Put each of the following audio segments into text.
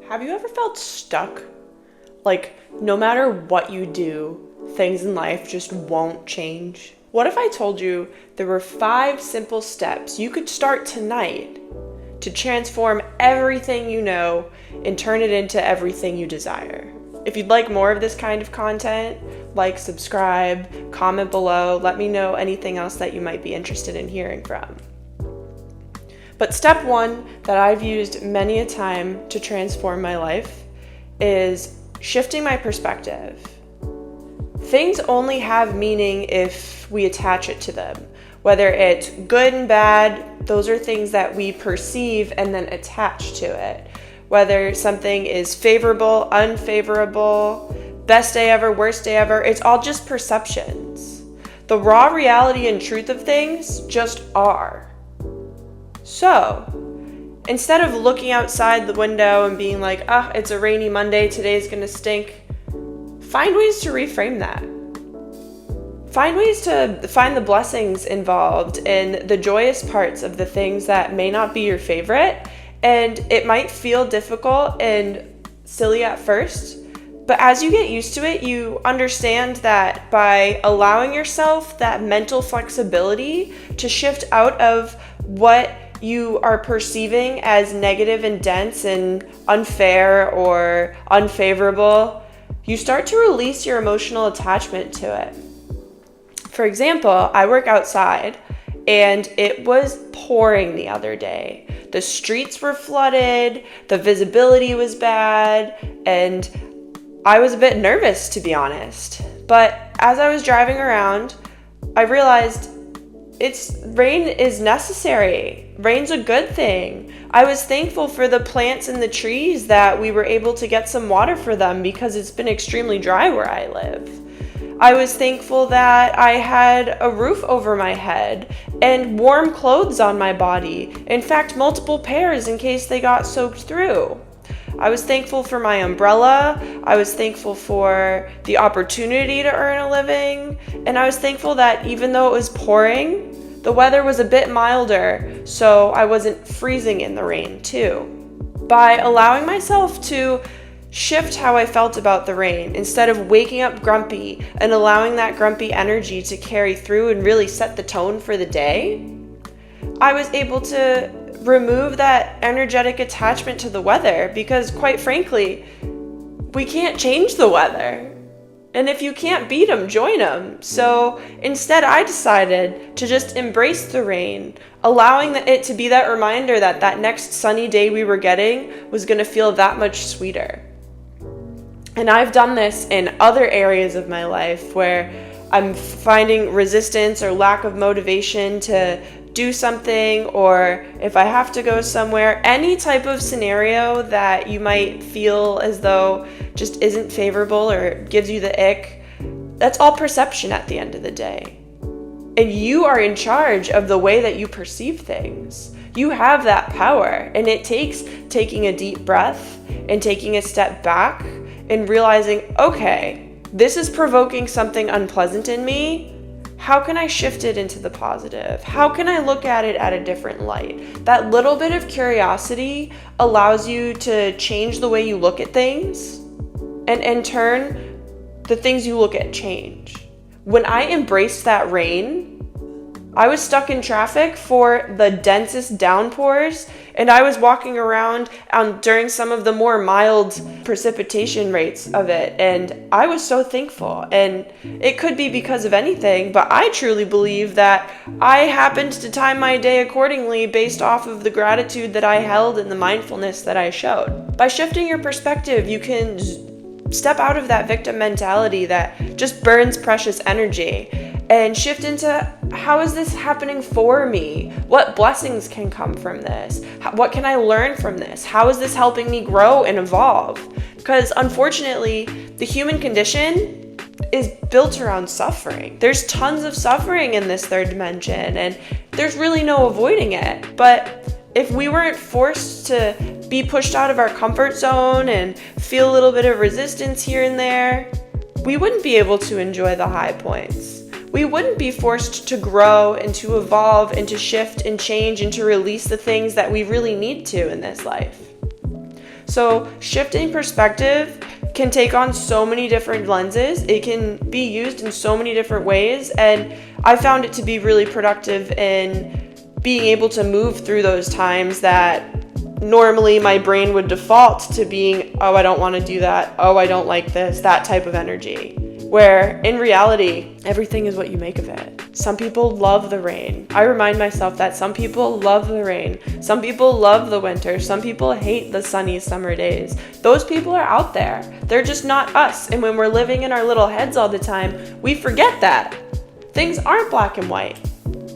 Have you ever felt stuck? Like, no matter what you do, things in life just won't change? What if I told you there were 5 simple steps you could start tonight to transform everything you know and turn it into everything you desire? If you'd like more of this kind of content, like, subscribe, comment below, let me know anything else that you might be interested in hearing from. But step 1 that I've used many a time to transform my life is shifting my perspective. Things only have meaning if we attach it to them. Whether it's good and bad, those are things that we perceive and then attach to it. Whether something is favorable, unfavorable, best day ever, worst day ever, it's all just perceptions. The raw reality and truth of things just are. So, instead of looking outside the window and being like, it's a rainy Monday, today's gonna stink, find ways to reframe that. Find ways to find the blessings involved in the joyous parts of the things that may not be your favorite, and it might feel difficult and silly at first, but as you get used to it, you understand that by allowing yourself that mental flexibility to shift out of what you are perceiving as negative and dense and unfair or unfavorable, you start to release your emotional attachment to it. For example, I work outside and it was pouring the other day. The streets were flooded, the visibility was bad, and I was a bit nervous, to be honest. But as I was driving around, I realized rain is necessary. Rain's a good thing. I was thankful for the plants and the trees that we were able to get some water for them because it's been extremely dry where I live. I was thankful that I had a roof over my head and warm clothes on my body. In fact, multiple pairs in case they got soaked through. I was thankful for my umbrella. I was thankful for the opportunity to earn a living. And I was thankful that even though it was pouring, the weather was a bit milder, so I wasn't freezing in the rain too. By allowing myself to shift how I felt about the rain, instead of waking up grumpy and allowing that grumpy energy to carry through and really set the tone for the day, I was able to remove that energetic attachment to the weather because, quite frankly, we can't change the weather. And if you can't beat them, join them. So instead, I decided to just embrace the rain, allowing it to be that reminder that that next sunny day we were getting was going to feel that much sweeter. And I've done this in other areas of my life where I'm finding resistance or lack of motivation to do something, or if I have to go somewhere, any type of scenario that you might feel as though just isn't favorable or gives you the ick, that's all perception at the end of the day. And you are in charge of the way that you perceive things. You have that power, and it takes taking a deep breath and taking a step back and realizing, okay, this is provoking something unpleasant in me. How can I shift it into the positive? How can I look at it at a different light? That little bit of curiosity allows you to change the way you look at things, and in turn, the things you look at change. When I embraced that rain, I was stuck in traffic for the densest downpours, and I was walking around during some of the more mild precipitation rates of it, and I was so thankful. And it could be because of anything, but I truly believe that I happened to time my day accordingly based off of the gratitude that I held and the mindfulness that I showed. By shifting your perspective, you can step out of that victim mentality that just burns precious energy and shift into, how is this happening for me? What blessings can come from this? What can I learn from this? How is this helping me grow and evolve? Because unfortunately, the human condition is built around suffering. There's tons of suffering in this third dimension, and there's really no avoiding it. But if we weren't forced to be pushed out of our comfort zone and feel a little bit of resistance here and there, we wouldn't be able to enjoy the high points. We wouldn't be forced to grow and to evolve and to shift and change and to release the things that we really need to in this life. So shifting perspective can take on so many different lenses. It can be used in so many different ways, and I found it to be really productive in being able to move through those times that normally my brain would default to being, oh, I don't want to do that, oh, I don't like this, that type of energy. Where in reality, everything is what you make of it. Some people love the rain. I remind myself that some people love the rain. Some people love the winter. Some people hate the sunny summer days. Those people are out there. They're just not us. And when we're living in our little heads all the time, we forget that. Things aren't black and white.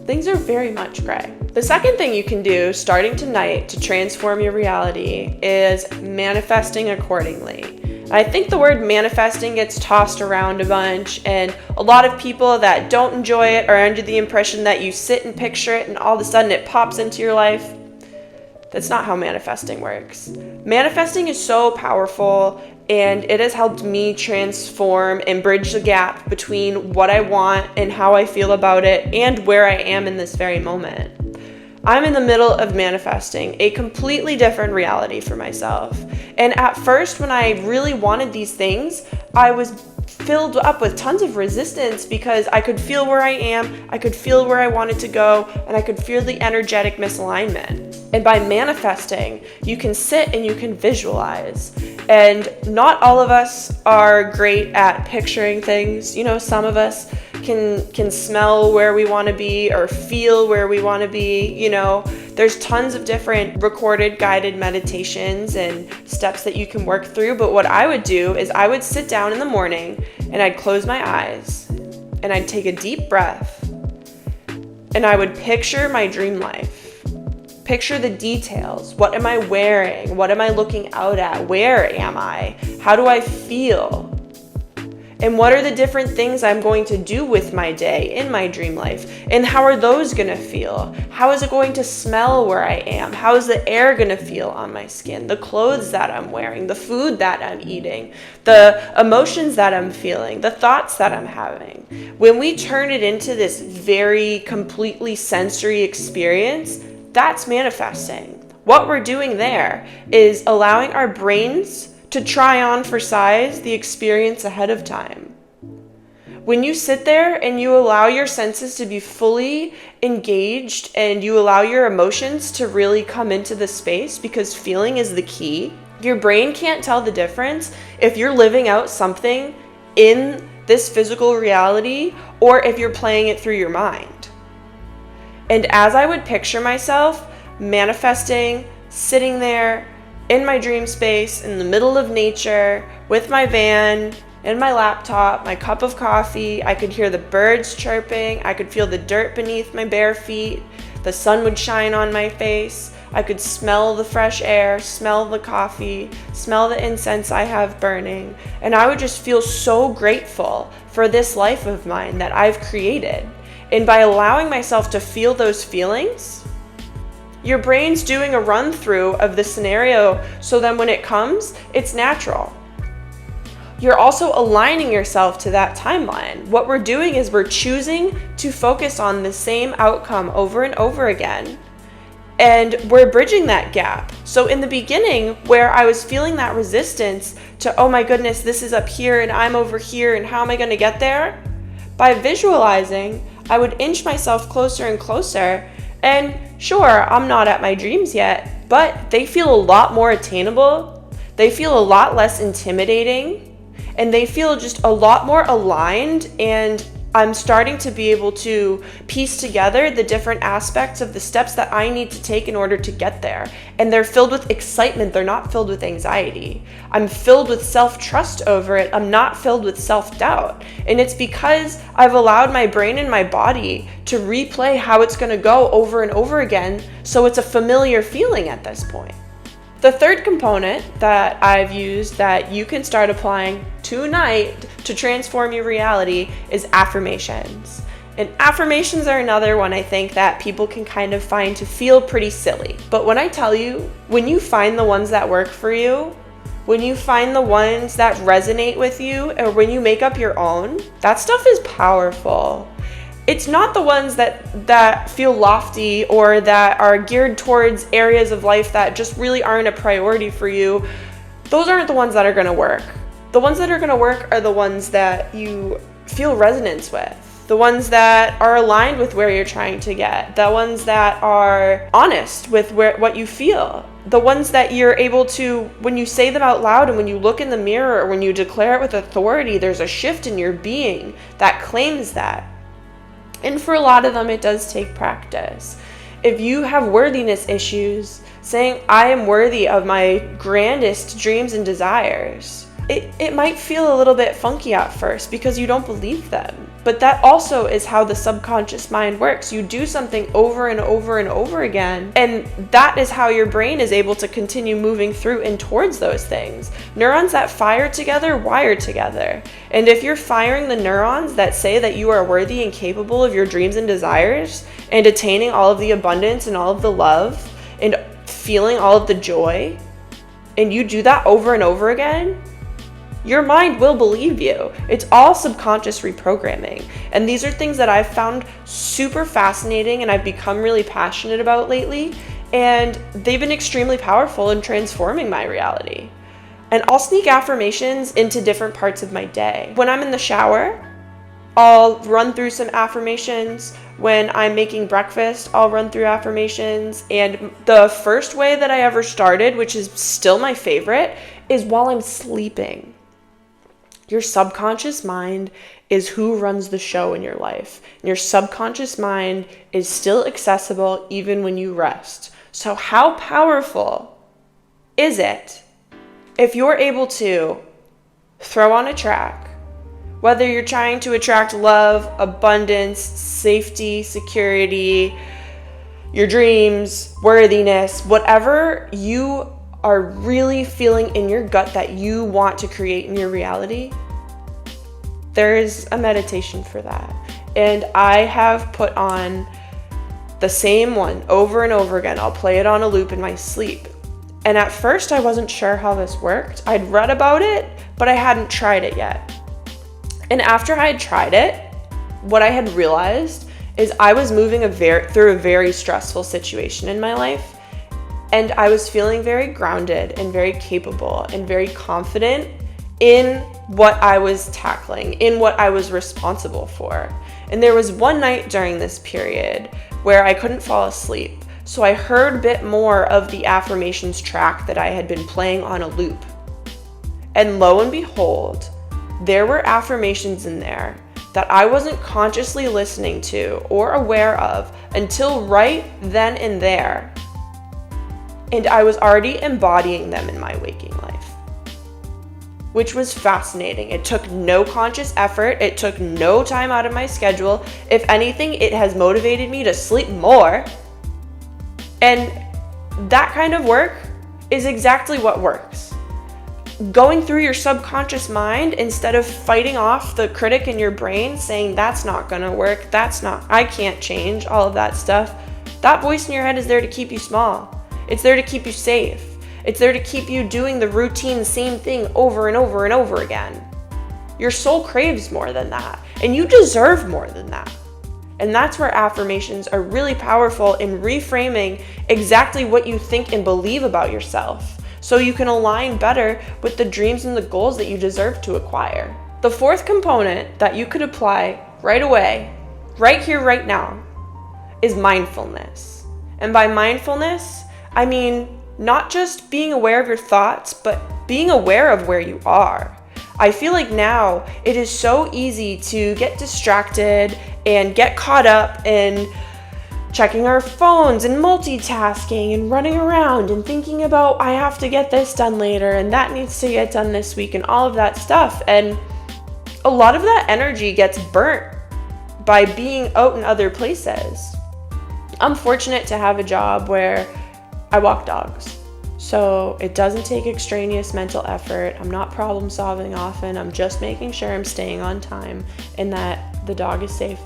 Things are very much gray. The second thing you can do starting tonight to transform your reality is manifesting accordingly. I think the word manifesting gets tossed around a bunch, and a lot of people that don't enjoy it are under the impression that you sit and picture it and all of a sudden it pops into your life. That's not how manifesting works. Manifesting is so powerful, and it has helped me transform and bridge the gap between what I want and how I feel about it and where I am in this very moment. I'm in the middle of manifesting a completely different reality for myself. And at first, when I really wanted these things, I was filled up with tons of resistance because I could feel where I am, I could feel where I wanted to go, and I could feel the energetic misalignment. And by manifesting, you can sit and you can visualize. And not all of us are great at picturing things. You know, some of us can smell where we want to be or feel where we want to be. You know, there's tons of different recorded guided meditations and steps that you can work through. But what I would do is I would sit down in the morning and I'd close my eyes and I'd take a deep breath and I would picture my dream life. Picture the details. What am I wearing? What am I looking out at? Where am I? How do I feel? And what are the different things I'm going to do with my day in my dream life? And how are those going to feel? How is it going to smell where I am? How is the air going to feel on my skin? The clothes that I'm wearing, the food that I'm eating, the emotions that I'm feeling, the thoughts that I'm having. When we turn it into this very completely sensory experience, that's manifesting. What we're doing there is allowing our brains to try on for size the experience ahead of time. When you sit there and you allow your senses to be fully engaged and you allow your emotions to really come into the space, because feeling is the key, your brain can't tell the difference if you're living out something in this physical reality or if you're playing it through your mind. And as I would picture myself manifesting, sitting there in my dream space, in the middle of nature, with my van, and my laptop, my cup of coffee, I could hear the birds chirping, I could feel the dirt beneath my bare feet, the sun would shine on my face, I could smell the fresh air, smell the coffee, smell the incense I have burning, and I would just feel so grateful for this life of mine that I've created. And by allowing myself to feel those feelings, your brain's doing a run through of the scenario, so then when it comes, it's natural. You're also aligning yourself to that timeline. What we're doing is we're choosing to focus on the same outcome over and over again, and we're bridging that gap. So in the beginning, where I was feeling that resistance to, oh my goodness, this is up here and I'm over here and how am I going to get there? By visualizing, I would inch myself closer and closer. And sure, I'm not at my dreams yet, but they feel a lot more attainable. They feel a lot less intimidating, and they feel just a lot more aligned. And I'm starting to be able to piece together the different aspects of the steps that I need to take in order to get there. And they're filled with excitement. They're not filled with anxiety. I'm filled with self-trust over it. I'm not filled with self-doubt. And it's because I've allowed my brain and my body to replay how it's going to go over and over again. So it's a familiar feeling at this point. The third component that I've used that you can start applying tonight to transform your reality is affirmations. And affirmations are another one I think that people can kind of find to feel pretty silly. But when I tell you, when you find the ones that work for you, when you find the ones that resonate with you, or when you make up your own, that stuff is powerful. It's not the ones that feel lofty or that are geared towards areas of life that just really aren't a priority for you. Those aren't the ones that are going to work. The ones that are going to work are the ones that you feel resonance with. The ones that are aligned with where you're trying to get. The ones that are honest with what you feel. The ones that you're able to, when you say them out loud and when you look in the mirror or when you declare it with authority, there's a shift in your being that claims that. And for a lot of them, it does take practice. If you have worthiness issues, saying, I am worthy of my grandest dreams and desires, it might feel a little bit funky at first because you don't believe them. But that also is how the subconscious mind works. You do something over and over and over again, and that is how your brain is able to continue moving through and towards those things. Neurons that fire together wire together. And if you're firing the neurons that say that you are worthy and capable of your dreams and desires and attaining all of the abundance and all of the love and feeling all of the joy, and you do that over and over again, your mind will believe you. It's all subconscious reprogramming. And these are things that I've found super fascinating and I've become really passionate about lately. And they've been extremely powerful in transforming my reality. And I'll sneak affirmations into different parts of my day. When I'm in the shower, I'll run through some affirmations. When I'm making breakfast, I'll run through affirmations. And the first way that I ever started, which is still my favorite, is while I'm sleeping. Your subconscious mind is who runs the show in your life. And your subconscious mind is still accessible even when you rest. So how powerful is it if you're able to throw on a track, whether you're trying to attract love, abundance, safety, security, your dreams, worthiness, whatever you are really feeling in your gut that you want to create in your reality, there's a meditation for that. And I have put on the same one over and over again. I'll play it on a loop in my sleep. And at first I wasn't sure how this worked. I'd read about it, but I hadn't tried it yet. And after I had tried it, what I had realized is I was moving through a very stressful situation in my life. And I was feeling very grounded and very capable and very confident in what I was tackling, in what I was responsible for. And there was one night during this period where I couldn't fall asleep. So I heard a bit more of the affirmations track that I had been playing on a loop. And lo and behold, there were affirmations in there that I wasn't consciously listening to or aware of until right then and there. And I was already embodying them in my waking life, which was fascinating. It took no conscious effort. It took no time out of my schedule. If anything, it has motivated me to sleep more. And that kind of work is exactly what works. Going through your subconscious mind instead of fighting off the critic in your brain saying, that's not gonna work, I can't change, all of that stuff. That voice in your head is there to keep you small. It's there to keep you safe. It's there to keep you doing the routine same thing over and over and over again. Your soul craves more than that, and you deserve more than that. And that's where affirmations are really powerful in reframing exactly what you think and believe about yourself, so you can align better with the dreams and the goals that you deserve to acquire. The fourth component that you could apply right away, right here, right now, is mindfulness. And by mindfulness, I mean not just being aware of your thoughts, but being aware of where you are. I feel like now it is so easy to get distracted and get caught up in checking our phones and multitasking and running around and thinking about, I have to get this done later and that needs to get done this week and all of that stuff. And a lot of that energy gets burnt by being out in other places. I'm fortunate to have a job where I walk dogs. So it doesn't take extraneous mental effort. I'm not problem solving often. I'm just making sure I'm staying on time and that the dog is safe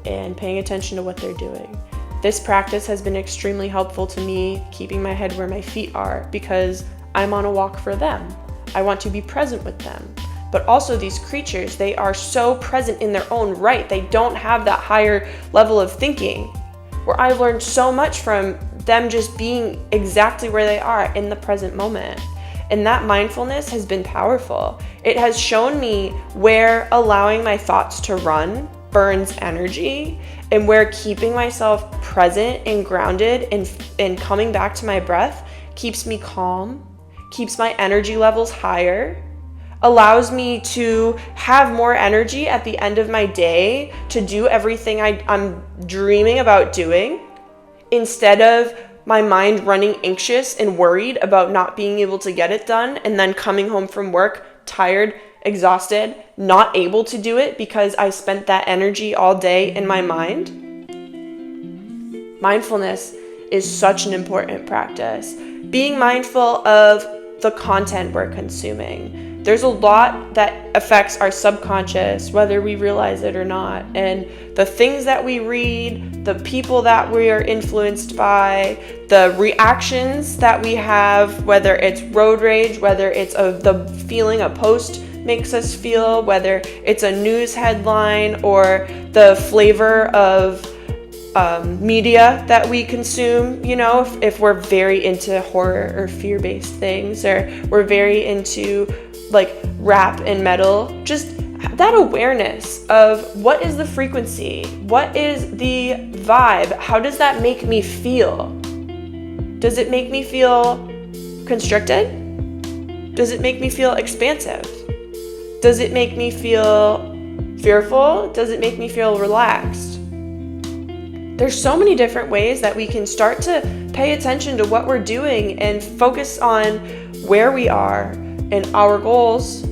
and paying attention to what they're doing. This practice has been extremely helpful to me, keeping my head where my feet are, because I'm on a walk for them. I want to be present with them. but also these creatures, they are so present in their own right. They don't have that higher level of thinking, where I've learned so much from them just being exactly where they are in the present moment. And that mindfulness has been powerful. It has shown me where allowing my thoughts to run burns energy, and where keeping myself present and grounded and coming back to my breath keeps me calm, keeps my energy levels higher, allows me to have more energy at the end of my day to do everything I'm dreaming about doing, instead of my mind running anxious and worried about not being able to get it done, and then coming home from work tired, exhausted, not able to do it because I spent that energy all day in my mind. Mindfulness is such an important practice. Being mindful of the content we're consuming. There's a lot that affects our subconscious, whether we realize it or not. And the things that we read, the people that we are influenced by, the reactions that we have, whether it's road rage, whether it's the feeling a post makes us feel, whether it's a news headline or the flavor of media that we consume, if we're very into horror or fear-based things, or we're very into like rap and metal, just that awareness of what is the frequency, what is the vibe, how does that make me feel? Does it make me feel constricted? Does it make me feel expansive? Does it make me feel fearful? Does it make me feel relaxed? There's so many different ways that we can start to pay attention to what we're doing and focus on where we are and our goals,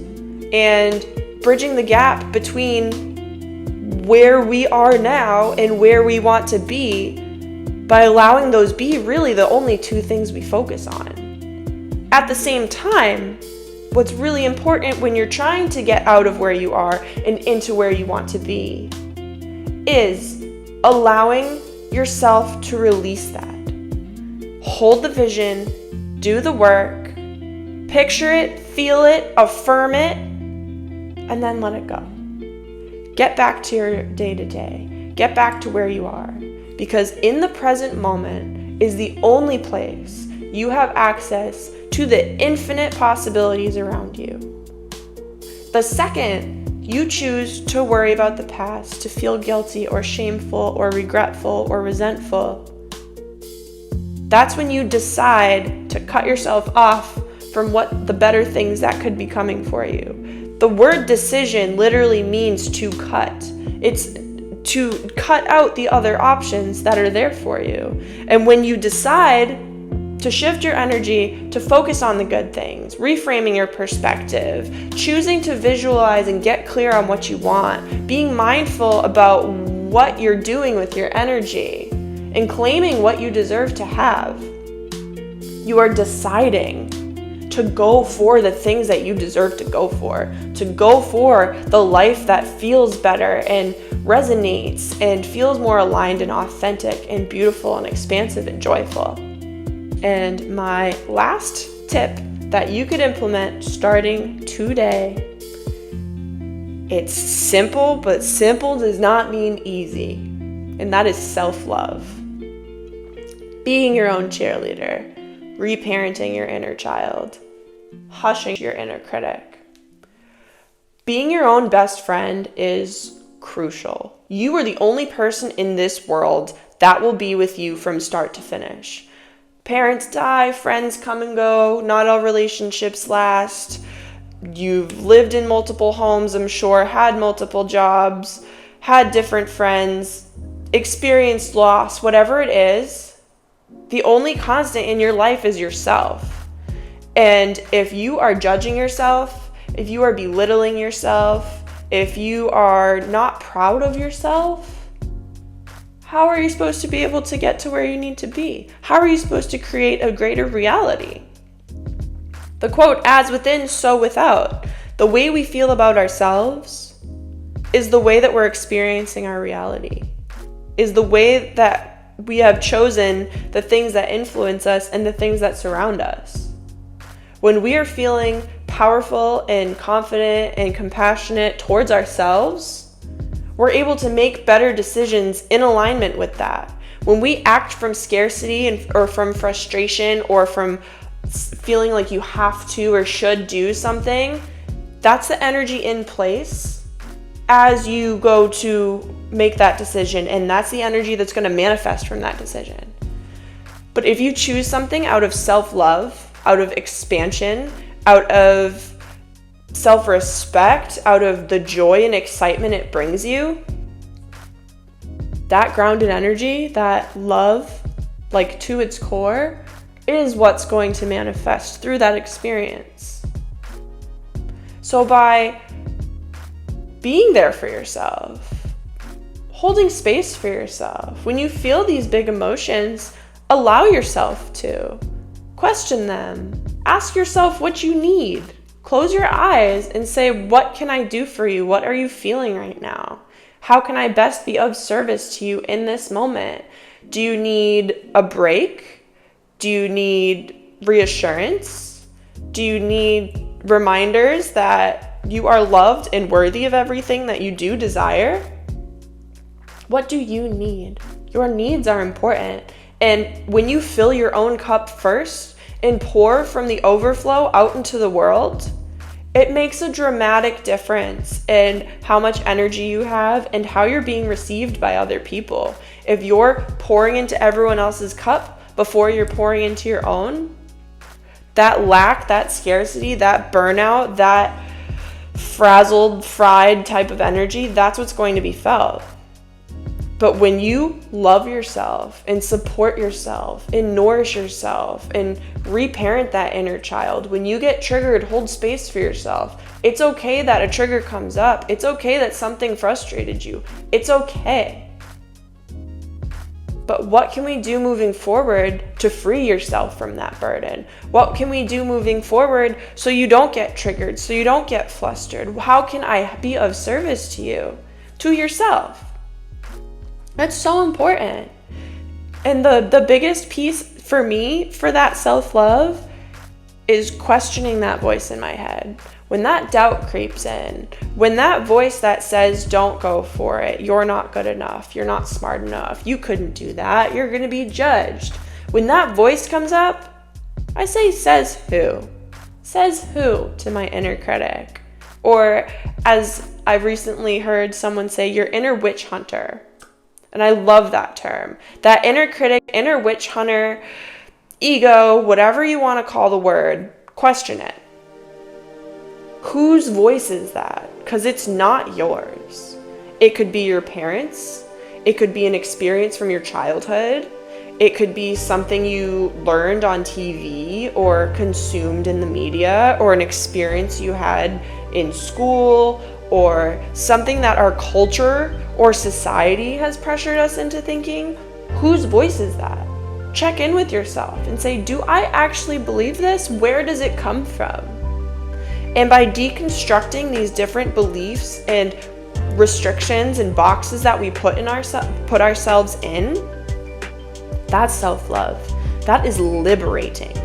and bridging the gap between where we are now and where we want to be, by allowing those be really the only two things we focus on. At the same time, what's really important when you're trying to get out of where you are and into where you want to be is allowing yourself to release that. Hold the vision, do the work, picture it, feel it, affirm it, and then let it go. Get back to your day-to-day. Get back to where you are. Because in the present moment is the only place you have access to the infinite possibilities around you. The second you choose to worry about the past, to feel guilty or shameful or regretful or resentful, that's when you decide to cut yourself off from what the better things that could be coming for you. The word decision literally means to cut. It's to cut out the other options that are there for you. And when you decide to shift your energy to focus on the good things, reframing your perspective, choosing to visualize and get clear on what you want, being mindful about what you're doing with your energy, and claiming what you deserve to have, you are deciding to go for the things that you deserve to go for the life that feels better and resonates and feels more aligned and authentic and beautiful and expansive and joyful. And my last tip that you could implement starting today, it's simple, but simple does not mean easy, and that is self-love. Being your own cheerleader, reparenting your inner child, hushing your inner critic. Being your own best friend is crucial. You are the only person in this world that will be with you from start to finish. Parents die, friends come and go, not all relationships last. You've lived in multiple homes, I'm sure, had multiple jobs, had different friends, experienced loss, whatever it is. The only constant in your life is yourself. And if you are judging yourself, if you are belittling yourself, if you are not proud of yourself, how are you supposed to be able to get to where you need to be? How are you supposed to create a greater reality? The quote, "As within, so without." The way we feel about ourselves is the way that we're experiencing our reality, is the way that we have chosen the things that influence us and the things that surround us. When we are feeling powerful and confident and compassionate towards ourselves, we're able to make better decisions in alignment with that. When we act from scarcity or from frustration or from feeling like you have to or should do something, that's the energy in place as you go to make that decision, and that's the energy that's going to manifest from that decision. But if you choose something out of self-love, out of expansion, out of self-respect, out of the joy and excitement it brings you, that grounded energy, that love, like to its core, is what's going to manifest through that experience. So by being there for yourself, holding space for yourself, when you feel these big emotions, allow yourself to question them. Ask yourself what you need. Close your eyes and say, what can I do for you? What are you feeling right now? How can I best be of service to you in this moment? Do you need a break? Do you need reassurance? Do you need reminders that you are loved and worthy of everything that you do desire? What do you need? Your needs are important. And when you fill your own cup first and pour from the overflow out into the world, it makes a dramatic difference in how much energy you have and how you're being received by other people. If you're pouring into everyone else's cup before you're pouring into your own, that lack, that scarcity, that burnout, that frazzled, fried type of energy, that's what's going to be felt. But when you love yourself and support yourself and nourish yourself and reparent that inner child, when you get triggered, hold space for yourself. It's okay that a trigger comes up. It's okay that something frustrated you. It's okay. But what can we do moving forward to free yourself from that burden? What can we do moving forward so you don't get triggered, so you don't get flustered? How can I be of service to you, to yourself? That's so important. And the biggest piece for me for that self-love is questioning that voice in my head. When that doubt creeps in, when that voice that says, don't go for it, you're not good enough, you're not smart enough, you couldn't do that, you're going to be judged. When that voice comes up, I say, says who? Says who to my inner critic? Or as I've recently heard someone say, your inner witch hunter. And I love that term. That inner critic, inner witch hunter, ego, whatever you want to call the word, question it. Whose voice is that? Because it's not yours. It could be your parents. It could be an experience from your childhood. It could be something you learned on TV or consumed in the media, or an experience you had in school, or something that our culture or society has pressured us into thinking. Whose voice is that? Check in with yourself and say, do I actually believe this? Where does it come from? And by deconstructing these different beliefs and restrictions and boxes that we put ourselves in, that's self-love. That is liberating.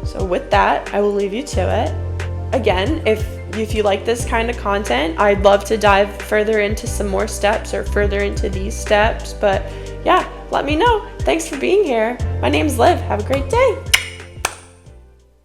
So with that, I will leave you to it. Again, if you like this kind of content, I'd love to dive further into some more steps or further into these steps. But yeah, let me know. Thanks for being here. My name's Liv. Have a great day.